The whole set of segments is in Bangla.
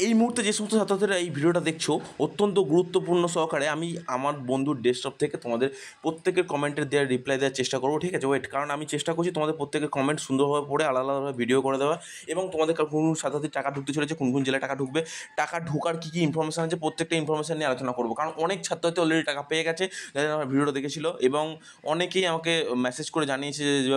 এই মুহূর্তে যে সমস্ত ছাত্রছাত্রীরা এই ভিডিওটা দেখছো, অত্যন্ত গুরুত্বপূর্ণ সহকারে আমি আমার বন্ধুর ডেস্কটপ থেকে তোমাদের প্রত্যেকের কমেন্টের রিপ্লাই দেওয়ার চেষ্টা করবো, ঠিক আছে? ওয়েট, কারণ আমি চেষ্টা করছি তোমাদের প্রত্যেকের কমেন্ট সুন্দরভাবে পড়ে আলাদা আলাদাভাবে ভিডিও করে দেওয়া, এবং তোমাদের কোন কোন ছাত্রছাত্রীর টাকা ঢুকতে চলেছে, কোন কোন জেলায় টাকা ঢুকবে, টাকা ঢোকার কী কী ইনফরমেশান আছে, প্রত্যেকটা ইনফরমেশান নিয়ে আলোচনা করবো। কারণ অনেক ছাত্রছাত্রী অলরেডি টাকা পেয়ে গেছে যাদের আমার ভিডিওটা দেখেছিল, এবং অনেকেই আমাকে মেসেজ করে জানিয়েছে যে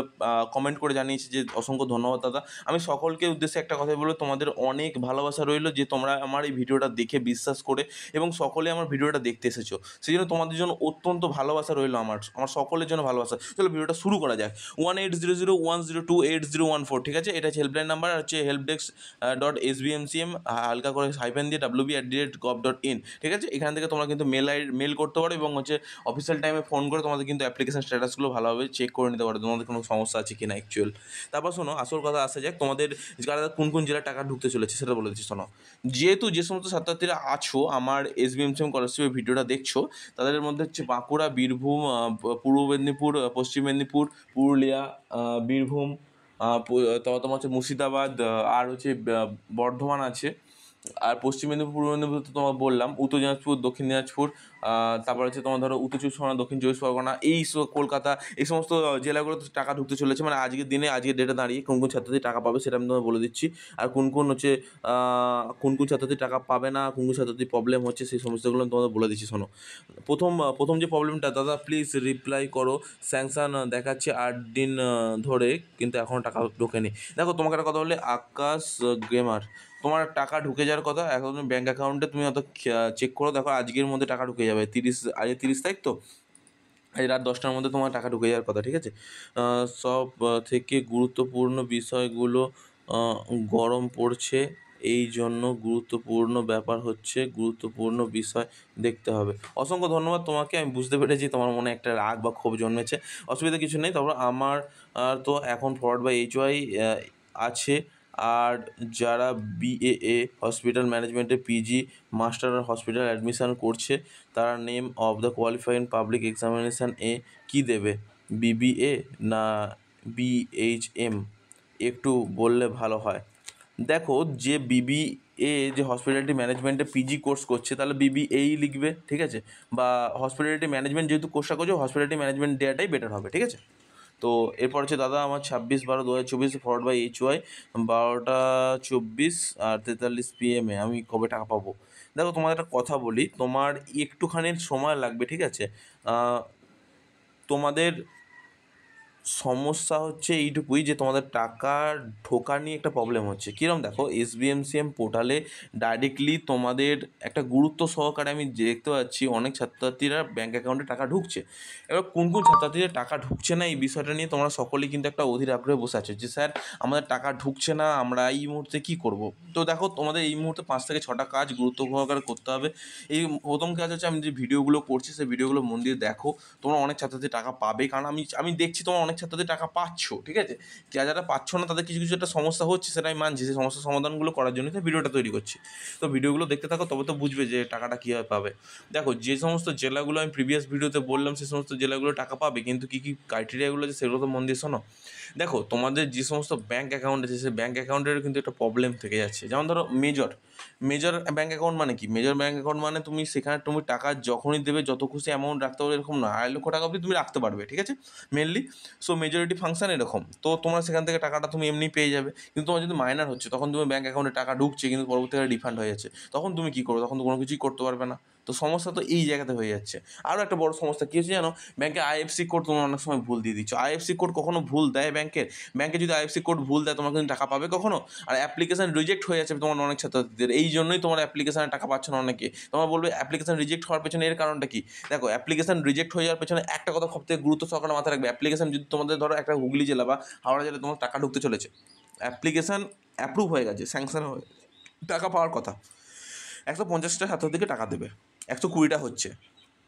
কমেন্ট করে জানিয়েছে যে অসংখ্য ধন্যবাদ দাদা। আমি সকলকে উদ্দেশ্যে একটা কথা বলবো, তোমাদের অনেক ভালোবাসা রইলো যে তোমরা আমার এই ভিডিওটা দেখে বিশ্বাস করে এবং সকলে আমার ভিডিওটা দেখতে এসেছো, সেই জন্য তোমাদের জন্য অত্যন্ত ভালোবাসা রইলো আমার সকলের জন্য ভালোবাসা। চলো ভিডিওটা শুরু করা যাক। 180010280114, ঠিক আছে? এটা হচ্ছে হেল্পলাইন নাম্বার, আর হচ্ছে helpdesk.sbmcm হালকা করে হাইফেন দিয়ে wb@gov.in, ঠিক আছে? এখান থেকে তোমরা কিন্তু মেল করতে পারো, এবং হচ্ছে অফিসিয়াল টাইমে ফোন করে তোমাদের কিন্তু অ্যাপ্লিকেশন স্ট্যাটাসগুলো ভালোভাবে চেক করে নিতে পারো, তোমাদের কোনো সমস্যা আছে কি না অ্যাকচুয়াল। তারপর শোনো, আসল কথা আসা যাক, তোমাদের কোন কোন জেলায় টাকা ঢুকতে চলেছে সেটা বলে দিচ্ছি। শোনো, যেহেতু যে সমস্ত ছাত্রছাত্রীরা আছো আমার SBMCM স্কলারশিপের ভিডিওটা দেখছো, তাদের মধ্যে হচ্ছে বাঁকুড়া, বীরভূম, পূর্ব মেদিনীপুর, পশ্চিম মেদিনীপুর, পুরুলিয়া, বীরভূম, তোমার হচ্ছে মুর্শিদাবাদ, আর হচ্ছে বর্ধমান আছে, আর পশ্চিম মেদিনীপুর, পূর্ব মেদিনীপুর তো তোমার বললাম, উত্তর দিনাজপুর, দক্ষিণ দিনাজপুর, তারপর হচ্ছে তোমার ধরো উত্তর চব্বিশ পরগনা, দক্ষিণ চব্বিশ পরগনা, কলকাতা, এই সমস্ত জেলাগুলোতে টাকা ঢুকতে চলেছে। মানে আজকের দিনে, আজকের ডেটে দাঁড়িয়ে কোন কোন ছাত্রছাত্রী টাকা পাবে সেটা আমি তোমায় বলে দিচ্ছি, আর কোন কোন হচ্ছে কোন কোন ছাত্রছাত্রী টাকা পাবে না, কোন কোন ছাত্রছাত্রী প্রবলেম হচ্ছে, সেই সমস্তগুলো আমি তোমাদের বলে দিচ্ছি। শোনো, প্রথম যে প্রবলেমটা, দাদা প্লিজ রিপ্লাই করো, স্যাংশন দেখাচ্ছে 8 দিন ধরে কিন্তু এখনও টাকা ঢোকেনি। দেখো, তোমাকে একটা কথা বললে, আকাশ গেমার, তোমার টাকা ঢুকে যাওয়ার কথা এখন তুমি ব্যাঙ্ক অ্যাকাউন্টে তুমি অত চেক করো, দেখো আজকের মধ্যে টাকা ঢুকে যাবে। আজকে 30 তারিখ তো, আজ রাত 10টার মধ্যে তোমার টাকা ঢুকে যাওয়ার কথা, ঠিক আছে? সব থেকে গুরুত্বপূর্ণ বিষয়গুলো গরম পড়ছে, এই জন্য গুরুত্বপূর্ণ ব্যাপার হচ্ছে গুরুত্বপূর্ণ বিষয় দেখতে হবে। অসংখ্য ধন্যবাদ তোমাকে, আমি বুঝতে পেরেছি তোমার মনে একটা রাগ বা ক্ষোভ জন্মেছে, অসুবিধা কিছু নেই। তারপর আমার তো এখন ফরওয়ার্ড বাই HY আছে, আর যারা BAA হসপিটাল ম্যানেজমেন্টে PG মাস্টার আর হসপিটাল অ্যাডমিশন করছে, তারা name of the qualifying public examination কী দেবে, BBA না BHM? একটু বললে ভালো হয়। দেখো, যে BBA যে হসপিটালিটি ম্যানেজমেন্টে PG কোর্স করছে, তাহলে BBAই লিখবে, ঠিক আছে? বা হসপিটালিটি ম্যানেজমেন্ট যেহেতু কোর্সটা করছো, হসপিটালিটি ম্যানেজমেন্ট দেওয়াটাই বেটার হবে, ঠিক আছে? তো এরপর হচ্ছে দাদা আমার 26/12/2024 ফরওয়ার্ড বাই HY 12:24 আর 43 PM আমি কবে টাকা পাবো? দেখো, তোমার একটা কথা বলি, তোমার একটুখানি সময় লাগবে, ঠিক আছে? তোমাদের সমস্যা হচ্ছে এইটুকুই যে তোমাদের টাকা ঢোকা নিয়ে একটা প্রবলেম হচ্ছে। কীরকম, দেখো SBMCM পোর্টালে ডাইরেক্টলি তোমাদের একটা গুরুত্ব সহকারে আমি দেখতে পাচ্ছি অনেক ছাত্রছাত্রীরা ব্যাঙ্ক অ্যাকাউন্টে টাকা ঢুকছে। এবার কোন কোন ছাত্রছাত্রীরা টাকা ঢুকছে না, এই বিষয়টা নিয়ে তোমরা সকলেই কিন্তু একটা অধীর আগ্রহে বসে আছো যে স্যার আমাদের টাকা ঢুকছে না, আমরা এই মুহূর্তে কী করব। তো দেখো, তোমাদের এই মুহূর্তে 5 থেকে 6টা কাজ গুরুত্ব সহকারে করতে হবে। এই প্রথম কাজ হচ্ছে, আমি যে ভিডিওগুলো করছি সেই ভিডিওগুলো মন দিয়ে দেখো, তোমরা অনেক ছাত্রছাত্রী টাকা পাবে, কারণ আমি দেখছি তোমরা অনেক ছাত্রছাত্রী টাকা পাচ্ছ, ঠিক আছে? যারা পাচ্ছ না তাদের কিছু কিছু একটা সমস্যা হচ্ছে, সেটা আমি মানছি, সেই সমস্যার সমাধানগুলো করার জন্য তো ভিডিওটা তৈরি করছি। তো ভিডিওগুলো দেখতে থাকো, তবে তো বুঝবে যে টাকাটা কীভাবে পাবে। দেখো, যে সমস্ত জেলাগুলো আমি প্রিভিয়াস ভিডিওতে বললাম, সেই সমস্ত জেলাগুলো টাকা পাবে, কিন্তু কী কী ক্রাইটেরিয়াগুলো আছে সেগুলো তো মন দিয়ে শোনো। দেখো, তোমাদের যে সমস্ত ব্যাঙ্ক অ্যাকাউন্ট আছে, সেই ব্যাঙ্ক অ্যাকাউন্টেরও কিন্তু একটা প্রবলেম থেকে যাচ্ছে। যেমন ধরো মেজর ব্যাঙ্ক অ্যাকাউন্ট মানে কি? মেজর ব্যাঙ্ক অ্যাকাউন্ট মানে তুমি সেখানে তুমি টাকা যখনই দেবে, যত খুশি অ্যামাউন্ট রাখতে পারবে এরকম না, 2.5 লক্ষ টাকা অবধি তুমি রাখতে পারবে, ঠিক আছে? মেনলি মেজরিটি ফাংশন এরকম, তো তোমরা সেখান থেকে টাকাটা তুমি এমনি পেয়ে যাবে। কিন্তু তোমার যদি মাইনার হচ্ছে, তখন তুমি ব্যাঙ্ক অ্যাকাউন্টে টাকা ঢুকছে কিন্তু পরবর্তীকালে রিফান্ড হয়ে যাচ্ছে, তখন তুমি কী করবে? তখন তো কোনো কিছুই করতে পারবে না। তো সমস্যা তো এই জায়গাতে হয়ে যাচ্ছে। আরও একটা বড় সমস্যা কী হচ্ছে জানো? ব্যাঙ্কে IFSC কোড তোমরা অনেক সময় ভুল দিয়ে দিচ্ছ। IFSC কোড কখনো ভুল দেয় ব্যাঙ্কে যদি IFSC কোড ভুল দেয়, তোমার কিন্তু টাকা পাবে কখনো? আর অ্যাপ্লিকেশন রিজেক্ট হয়ে যাচ্ছে তোমার অনেক ছাত্রছাত্রীদের, এই জন্যই তোমার অ্যাপ্লিকেশানে টাকা পাচ্ছ না অনেকে। তোমরা বলবে অ্যাপ্লিকেশন রিজেক্ট হওয়ার পেছনে এর কারণটা কি? দেখো, অ্যাপ্লিকেশন রিজেক্ট হয়ে যাওয়ার পেছনে একটা কথা সবথেকে গুরুত্ব সহকারে মাথায় রাখবে, অ্যাপ্লিকেশন যদি তোমাদের ধরো একটা হুগলি জেলা বা হাওড়া জেলায় তোমার টাকা ঢুকতে চলেছে, অ্যাপ্লিকেশান অ্যাপ্রুভ হয়ে গেছে, স্যাংশন হয়ে টাকা পাওয়ার কথা, 150টা ছাত্রছাত্রীকে টাকা দেবে, 120টা হচ্ছে,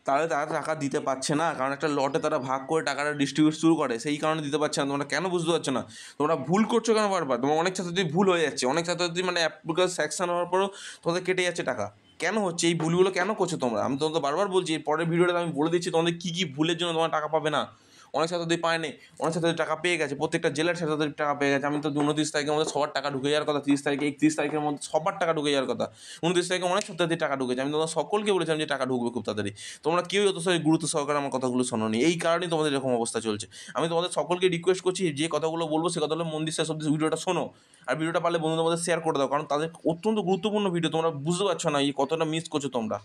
তাহলে তারা টাকা দিতে পারছে না, কারণ একটা লটে তারা ভাগ করে টাকাটা ডিস্ট্রিবিউট শুরু করে, সেই কারণে দিতে পারছে না। তোমরা কেন বুঝতে পারছো না? তোমরা ভুল করছো কেন বারবার? তোমার অনেক ছাত্রছাত্রী ভুল হয়ে যাচ্ছে, অনেক ছাত্রছাত্রী মানে অ্যাপ্লিকেশন স্যাংশন হওয়ার পরও তোমাদের কেটে যাচ্ছে টাকা। কেন হচ্ছে এই ভুলগুলো, কেন করছো তোমরা? আমি তোমাদের বারবার বলছি, এর পরের ভিডিওটা আমি বলে দিচ্ছি তোমাদের কী কী ভুলের জন্য তোমার টাকা পাবে না। অনেক ছাত্রছাত্রী পায়নি, অনেক ছাত্রছাত্রী টাকা পেয়ে গেছে, প্রত্যেকটা জেলার ছাত্রছাত্রী টাকা পেয়ে গেছে। আমি তো 29 তারিখের মধ্যে সবার টাকা ঢুকে যাওয়ার কথা, 30 তারিখে 31 তারিখের মধ্যে সবার টাকা ঢুকে যাওয়ার কথা, 29 তারিখে অনেক ছাত্রছাত্রী টাকা ঢুকেছে। আমি তোমাদের সকলকে বলেছিলাম যে টাকা ঢুকবে খুব তাড়াতাড়ি, তোমরা কেউ অত গুরুত্ব সহকারে আমার কথাগুলো শোনোনি, এই কারণেই তোমাদের এরকম অবস্থা চলছে। আমি তোমাদের সকলকে রিকোয়েস্ট করছি, যে কথাগুলো বলবো সে কথাগুলো মন দিয়ে শেষ অব্দি ভিডিওটা শোনো, আর ভিডিওটা পারলে বন্ধুদের মধ্যে শেয়ার করে দাও, কারণ তাদের অত্যন্ত গুরুত্বপূর্ণ ভিডিও, তোমরা বুঝতে পারছো না এই কতটা মিস করছো তোমরা।